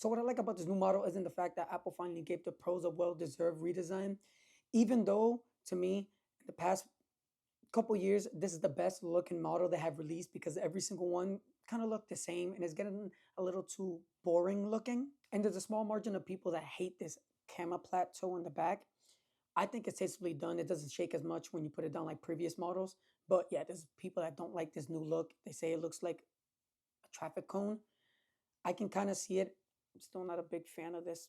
So what I like about this new model isn't the fact that Apple finally gave the pros a well-deserved redesign, even though to me, in the past couple years, this is the best looking model they have released because every single one kind of looked the same and it's getting a little too boring looking. And there's a small margin of people that hate this camera plateau in the back. I think it's tastefully done. It doesn't shake as much when you put it down like previous models. But yeah, there's people that don't like this new look. They say it looks like a traffic cone. I can kind of see it. I'm still not a big fan of this.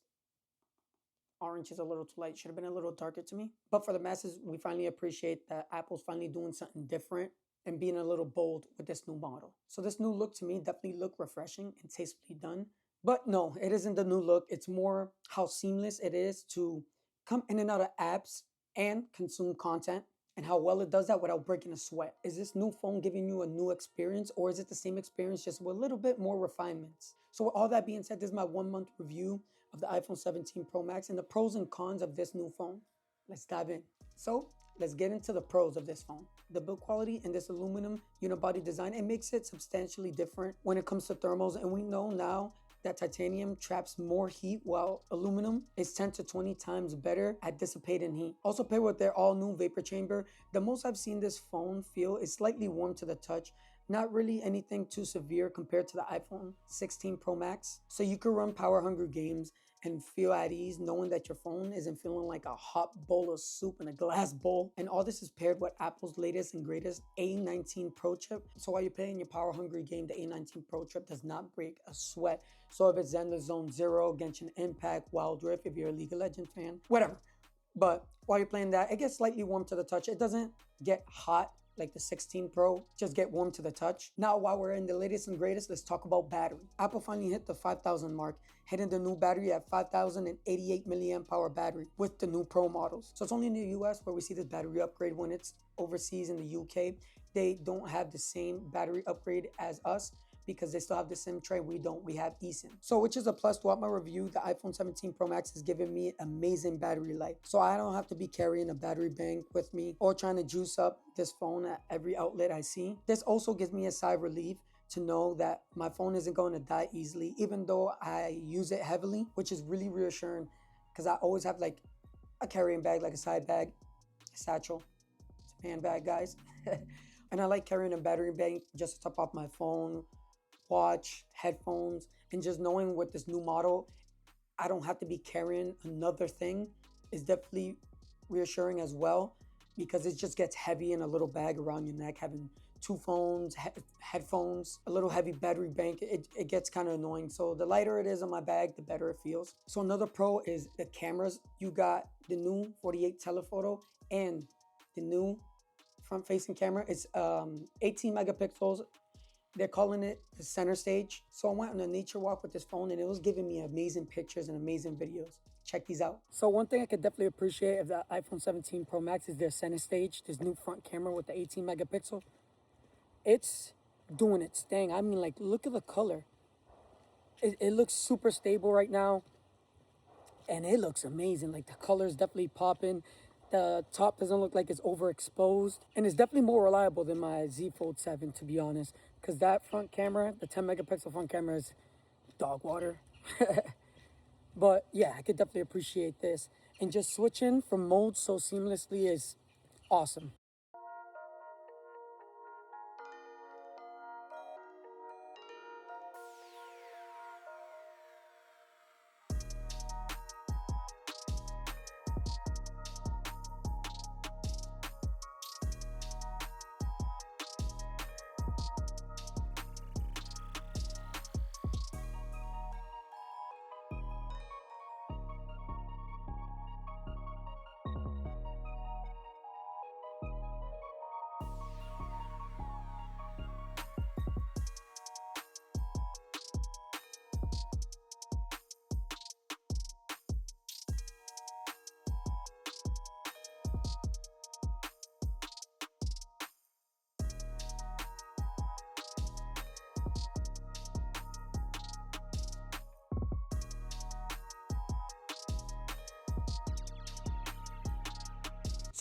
Orange is a little too light. Should have been a little darker to me. But for the masses, we finally appreciate that Apple's finally doing something different and being a little bold with this new model. So this new look to me definitely looked refreshing and tastefully done. But no, it isn't the new look. It's more how seamless it is to come in and out of apps and consume content and how well it does that without breaking a sweat. Is this new phone giving you a new experience or is it the same experience just with a little bit more refinements? So with all that being said, this is my 1 month review of the iPhone 17 Pro Max and the pros and cons of this new phone. Let's dive in. So let's get into the pros of this phone. The build quality in this aluminum unibody design, it makes it substantially different when it comes to thermals. And we know now that titanium traps more heat while aluminum is 10 to 20 times better at dissipating heat. Also paired with their all new vapor chamber, the most I've seen this phone feel is slightly warm to the touch, not really anything too severe compared to the iPhone 16 Pro Max. So you can run power hungry games and feel at ease knowing that your phone isn't feeling like a hot bowl of soup in a glass bowl. And all this is paired with Apple's latest and greatest A19 Pro chip. So while you're playing your power hungry game, the A19 Pro chip does not break a sweat. So if it's Zenless Zone Zero, Genshin Impact, Wild Rift, if you're a League of Legends fan, whatever. But while you're playing that, it gets slightly warm to the touch. It doesn't get hot like the 16 Pro, just get warm to the touch. Now, while we're in the latest and greatest, let's talk about battery. Apple finally hit the 5,000 mark, hitting the new battery at 5,088 milliamp hour battery with the new Pro models. So it's only in the US where we see this battery upgrade. When it's overseas in the UK, they don't have the same battery upgrade as us, because they still have the SIM tray. We don't, we have eSIM. So which is a plus. Throughout my review, the iPhone 17 Pro Max has given me amazing battery life. So I don't have to be carrying a battery bank with me or trying to juice up this phone at every outlet I see. This also gives me a sigh of relief to know that my phone isn't going to die easily, even though I use it heavily, which is really reassuring because I always have like a carrying bag, like a side bag, a satchel. It's a handbag, guys. And I like carrying a battery bank just to top off my phone, watch, headphones, and just knowing with this new model, I don't have to be carrying another thing is definitely reassuring as well, because it just gets heavy in a little bag around your neck, having two phones, headphones, a little heavy battery bank, it gets kind of annoying. So the lighter it is on my bag, the better it feels. So another pro is the cameras. You got the new 48 telephoto and the new front facing camera. It's 18 megapixels. They're calling it the center stage. So I went on a nature walk with this phone and it was giving me amazing pictures and amazing videos. Check these out. So one thing I could definitely appreciate of the iPhone 17 Pro Max is their center stage, this new front camera with the 18 megapixel. It's doing its thing. I mean, like, look at the color. It looks super stable right now. And it looks amazing. Like, the color is definitely popping. The top doesn't look like it's overexposed. And it's definitely more reliable than my Z Fold 7, to be honest. Because that front camera, the 10 megapixel front camera, is dog water. But yeah, I could definitely appreciate this. And just switching from modes so seamlessly is awesome.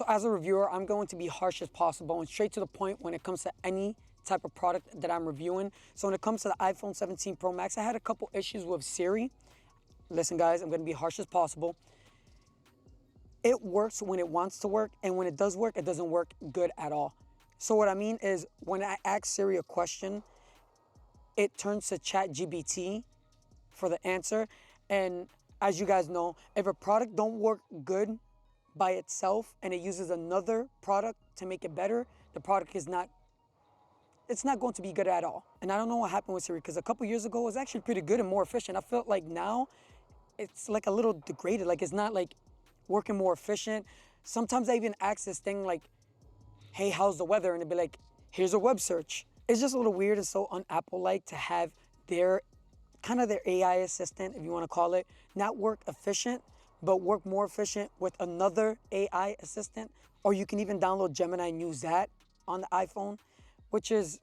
So as a reviewer, I'm going to be harsh as possible and straight to the point when it comes to any type of product that I'm reviewing. So when it comes to the iPhone 17 Pro Max, I had a couple issues with Siri. listen guys, I'm gonna be harsh as possible. It works when it wants to work, and when it does work, it doesn't work good at all. So what I mean is when I ask Siri a question, it turns to ChatGPT for the answer. And as you guys know, if a product don't work good by itself and it uses another product to make it better, the product is not, it's not going to be good at all. And I don't know what happened with Siri, because a couple years ago it was actually pretty good and more efficient. I felt like now it's like a little degraded, like it's not like working more efficient. Sometimes I even ask this thing like, hey, how's the weather? And it'd be like, here's a web search. It's just a little weird and so un-Apple-like to have their kind of their AI assistant, if you want to call it, not work efficient, but work more efficient with another AI assistant. Or you can even download Gemini and use that on the iPhone, which is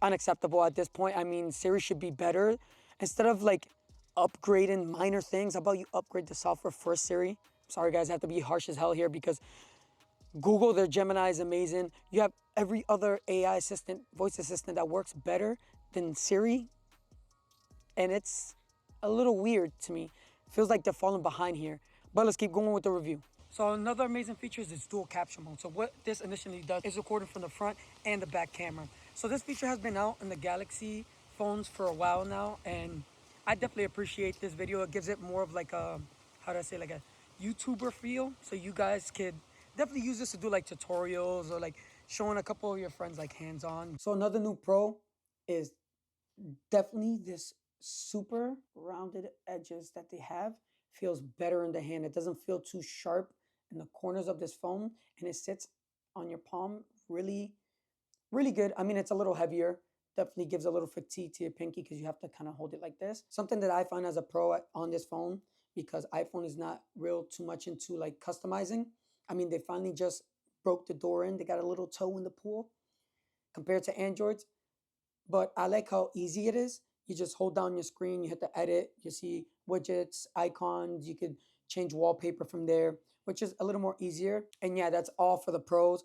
unacceptable at this point. I mean, Siri should be better. Instead of like upgrading minor things, how about you upgrade the software first, Siri? Sorry guys, I have to be harsh as hell here because Google, their Gemini is amazing. You have every other AI assistant, voice assistant that works better than Siri. And it's a little weird to me. Feels like they're falling behind here. But let's keep going with the review. So another amazing feature is its dual capture mode. So what this initially does is recording from the front and the back camera. So this feature has been out in the Galaxy phones for a while now, and I definitely appreciate this video. It gives it more of like a, how do I say, like a YouTuber feel. So you guys could definitely use this to do like tutorials or like showing a couple of your friends like hands-on. So another new pro is definitely this super rounded edges that they have feels better in the hand. It doesn't feel too sharp in the corners of this phone, and it sits on your palm really, really good. I mean, it's a little heavier. Definitely gives a little fatigue to your pinky because you have to kind of hold it like this. Something that I find as a pro on this phone, because iPhone is not real too much into like customizing. I mean, they finally just broke the door in. They got a little toe in the pool compared to Androids. But I like how easy it is. You just hold down your screen, you hit the edit, you see widgets, icons, you could change wallpaper from there, which is a little more easier. And yeah, that's all for the pros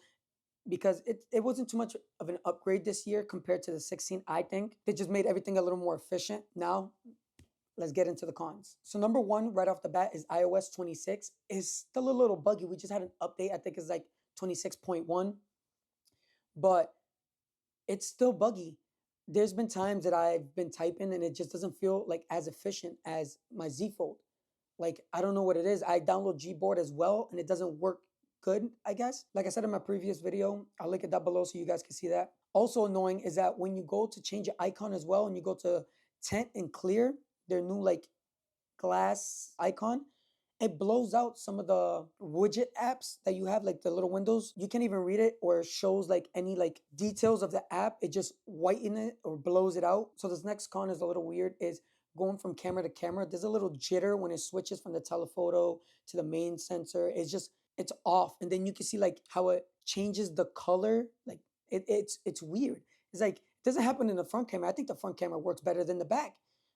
because it wasn't too much of an upgrade this year compared to the 16, I think. They just made everything a little more efficient. Now, let's get into the cons. So number one, right off the bat, is iOS 26. It's still a little buggy. We just had an update. I think it's like 26.1, but it's still buggy. There's been times that I've been typing and it just doesn't feel like as efficient as my Z Fold. Like, I don't know what it is. I download Gboard as well and it doesn't work good, I guess. Like I said in my previous video, I'll link it down below so you guys can see that. Also annoying is that when you go to change your icon as well and you go to tint and clear, their new like glass icon, it blows out some of the widget apps that you have, like the little windows. You can't even read it or it shows like any like details of the app. It just whiten it or blows it out. So this next con is a little weird, is going from camera to camera. There's a little jitter when it switches from the telephoto to the main sensor. It's off. And then you can see like how it changes the color. Like it's weird. It's like, it doesn't happen in the front camera. I think the front camera works better than the back.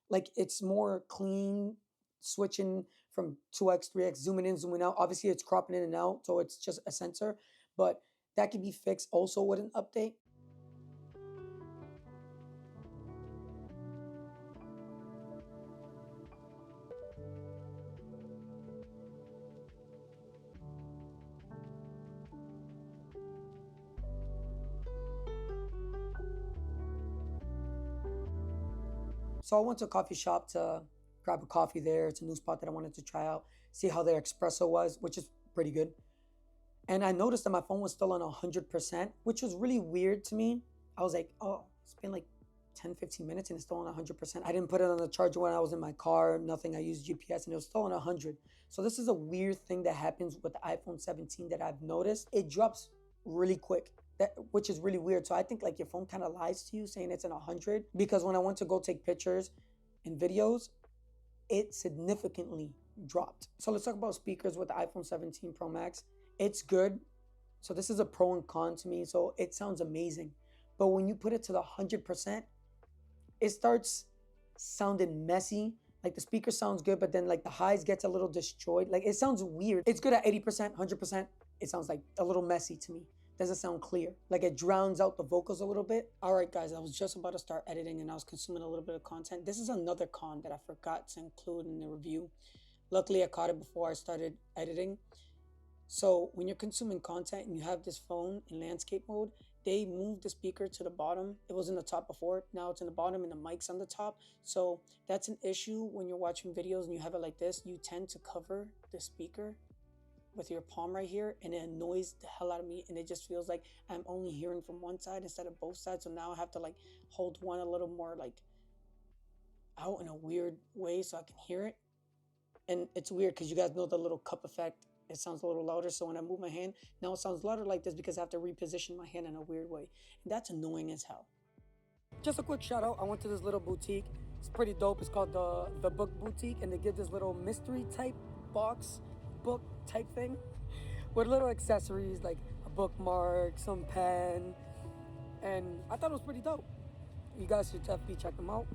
Like it's more clean, switching from 2x, 3x, zooming in, zooming out. Obviously, it's cropping in and out, so it's just a sensor, but that can be fixed also with an update. So I went to a coffee shop to grab a coffee there. It's a new spot that I wanted to try out, see how their espresso was, which is pretty good. And I noticed that my phone was still on 100%, which was really weird to me. I was like, oh, it's been like 10, 15 minutes and it's still on 100%. I didn't put it on the charger when I was in my car, nothing. I used GPS and it was still on 100. So this is a weird thing that happens with the iPhone 17 that I've noticed. It drops really quick, which is really weird. So I think like your phone kind of lies to you saying it's in 100, because when I went to go take pictures and videos, it significantly dropped. So let's talk about speakers with the iPhone 17 Pro Max. It's good. So this is a pro and con to me. So it sounds amazing. But when you put it to the 100%, it starts sounding messy. Like the speaker sounds good, but then like the highs gets a little destroyed. Like it sounds weird. It's good at 80%, 100%. It sounds like a little messy to me. doesn't sound clear. Like it drowns out the vocals a little bit. All right, guys, I was just about to start editing and I was consuming a little bit of content. This is another con that I forgot to include in the review. Luckily, I caught it before I started editing. So when you're consuming content and you have this phone in landscape mode, they moved the speaker to the bottom. It was in the top before, now it's in the bottom and the mic's on the top. So that's an issue when you're watching videos and you have it like this. You tend to cover the speaker with your palm right here and it annoys the hell out of me, and it just feels like I'm only hearing from one side instead of both sides. So now I have to like hold one a little more like out in a weird way so I can hear it. And it's weird because you guys know the little cup effect. It sounds a little louder. So when I move my hand, now it sounds louder like this because I have to reposition my hand in a weird way. And that's annoying as hell. Just a quick shout out. I went to this little boutique. It's pretty dope. It's called the Book Boutique, and they give this little mystery type box, book type thing, with little accessories like a bookmark, some pen, and I thought it was pretty dope. You guys should definitely check them out.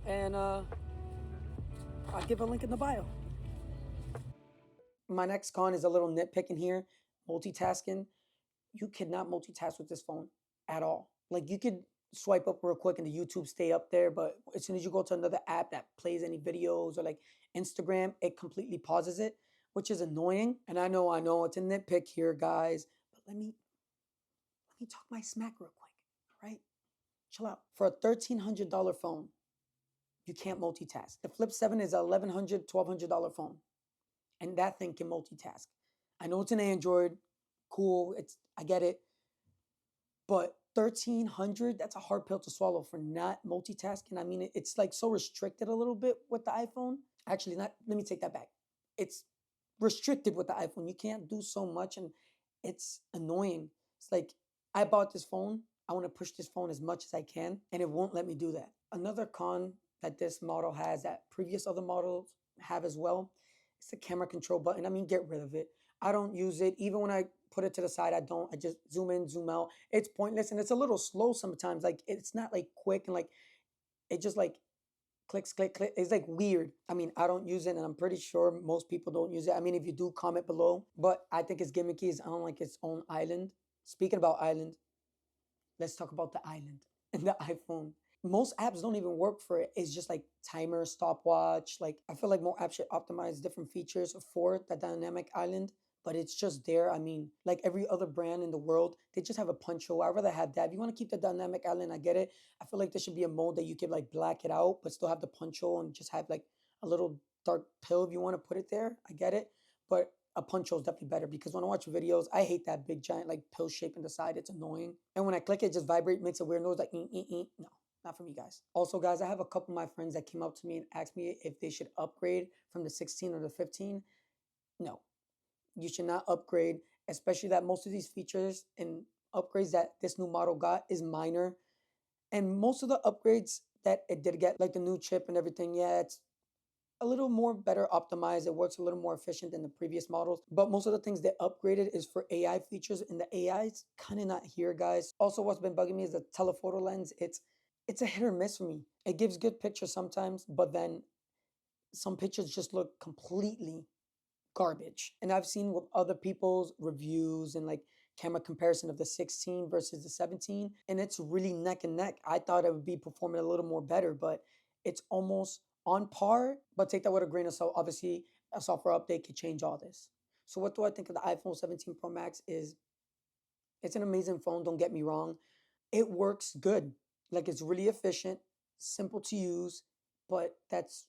And I'll give a link in the bio. My next con is a little nitpicking here, multitasking. You cannot multitask with this phone at all. Like you could swipe up real quick and the YouTube stay up there, but as soon as you go to another app that plays any videos or like Instagram, it completely pauses it, which is annoying. And I know it's a nitpick here, guys, but let me talk my smack real quick. All right, chill out. For a $1,300 phone, you can't multitask. The Flip 7 is a $1,100, $1,200 phone, and that thing can multitask. I know it's an Android, cool. I get it, but 1,300, that's a hard pill to swallow for not multitasking. I mean, it's like so restricted a little bit with the iPhone. Actually, not. Let me take that back. It's restricted with the iPhone. You can't do so much, and it's annoying. It's like I bought this phone. I want to push this phone as much as I can, and it won't let me do that. Another con that this model has that previous other models have as well, it's the camera control button. I mean, get rid of it. I don't use it. Even when I put it to the side, I don't. I just zoom in, zoom out. It's pointless and it's a little slow sometimes. Like it's not like quick and like it just like clicks, click, click. It's like weird. I mean, I don't use it, and I'm pretty sure most people don't use it. I mean, if you do, comment below. But I think it's gimmicky. It's on like its own island. Speaking about island, let's talk about the island and the iPhone. Most apps don't even work for it. It's just like timer, stopwatch. Like I feel like more apps should optimize different features for the dynamic island, but it's just there. I mean, like every other brand in the world, they just have a punch hole. I'd rather have that. If you want to keep the dynamic island, I get it. I feel like there should be a mode that you could like black it out, but still have the punch hole and just have like a little dark pill if you want to put it there. I get it. But a punch hole is definitely better because when I watch videos, I hate that big giant like pill shape in the side. It's annoying. And when I click it, it just vibrate, makes a weird noise like no, not for me, guys. Also, guys, I have a couple of my friends that came up to me and asked me if they should upgrade from the 16 or the 15. No, you should not upgrade, especially that most of these features and upgrades that this new model got is minor. And most of the upgrades that it did get, like the new chip and everything, yeah, it's a little more better optimized. It works a little more efficient than the previous models. But most of the things they upgraded is for AI features, and the AI is kind of not here, guys. Also, what's been bugging me is the telephoto lens. It's a hit or miss for me. It gives good pictures sometimes, but then some pictures just look completely garbage. And I've seen with other people's reviews and like camera comparison of the 16 versus the 17, and it's really neck and neck. I thought it would be performing a little more better, but it's almost on par. But take that with a grain of salt. Obviously, a software update could change all this. So what do I think of the iPhone 17 Pro Max is it's an amazing phone, don't get me wrong. It works good. Like it's really efficient, simple to use, but that's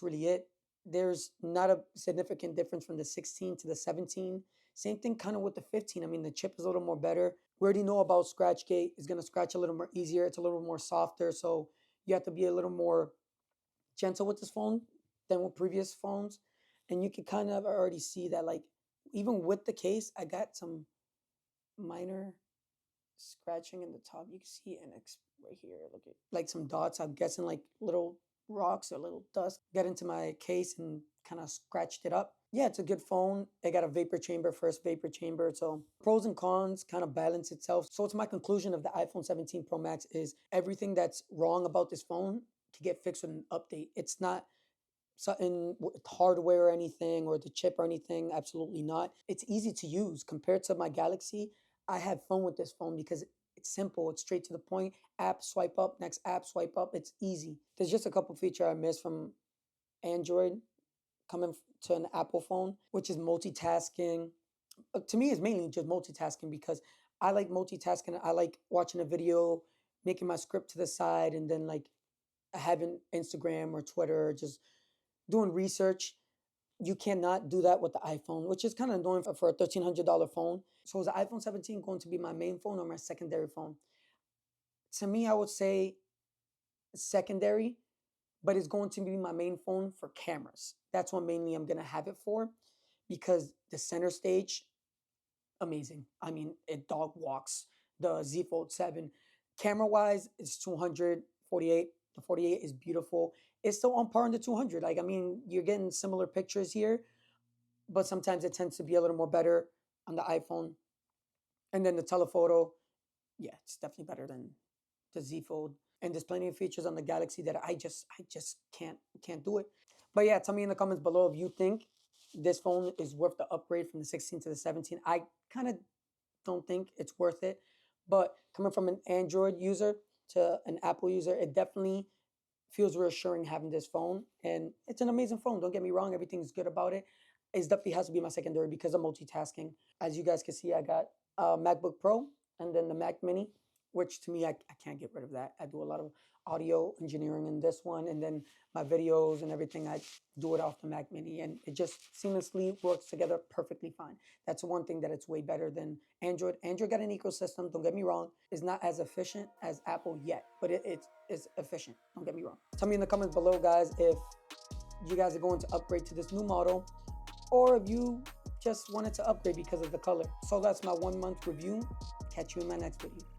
really it. There's not a significant difference from the 16 to the 17. Same thing kind of with the 15. I mean, the chip is a little more better. We already know about Scratchgate. It's going to scratch a little more easier. It's a little more softer. So you have to be a little more gentle with this phone than with previous phones. And you can kind of already see that, like, even with the case, I got some minor scratching in the top. You can see an X right here. Look at like some dots. I'm guessing like little rocks or little dust get into my case and kind of scratched it up. Yeah, it's a good phone. It got a vapor chamber, first vapor chamber. So pros and cons kind of balance itself. So it's my conclusion of the iPhone 17 Pro Max is everything that's wrong about this phone can get fixed with an update. It's not something with hardware or anything or the chip or anything. Absolutely not. It's easy to use compared to my Galaxy. I have fun with this phone because it's simple, it's straight to the point. App swipe up, next app swipe up. It's easy. There's just a couple features I missed from Android coming to an Apple phone, which is multitasking. To me, it's mainly just multitasking because I like multitasking. I like watching a video, making my script to the side, and then like having Instagram or Twitter, just doing research. You cannot do that with the iPhone, which is kind of annoying for a $1,300 phone. So is the iPhone 17 going to be my main phone or my secondary phone? To me, I would say secondary, but it's going to be my main phone for cameras. That's what mainly I'm going to have it for because the center stage, amazing. I mean, it dog walks. The Z Fold 7, camera wise, it's 248. The 48 is beautiful. It's still on par in the 200. Like, I mean, you're getting similar pictures here, but sometimes it tends to be a little more better on the iPhone. And then the telephoto, yeah, it's definitely better than the Z Fold. And there's plenty of features on the Galaxy that I just can't do it. But yeah, tell me in the comments below if you think this phone is worth the upgrade from the 16 to the 17. I kind of don't think it's worth it. But coming from an Android user to an Apple user, it definitely feels reassuring having this phone. And it's an amazing phone. Don't get me wrong, everything's good about it. It definitely has to be my secondary because of multitasking. As you guys can see, I got a MacBook Pro and then the Mac Mini, which to me, I can't get rid of that. I do a lot of audio engineering in this one, and then my videos and everything, I do it off the Mac Mini, and it just seamlessly works together perfectly fine. That's one thing that it's way better than Android. Android got an ecosystem, don't get me wrong. It's not as efficient as Apple yet, but it's efficient, don't get me wrong. Tell me in the comments below, guys, if you guys are going to upgrade to this new model or if you just wanted to upgrade because of the color. So that's my 1 month review. Catch you in my next video.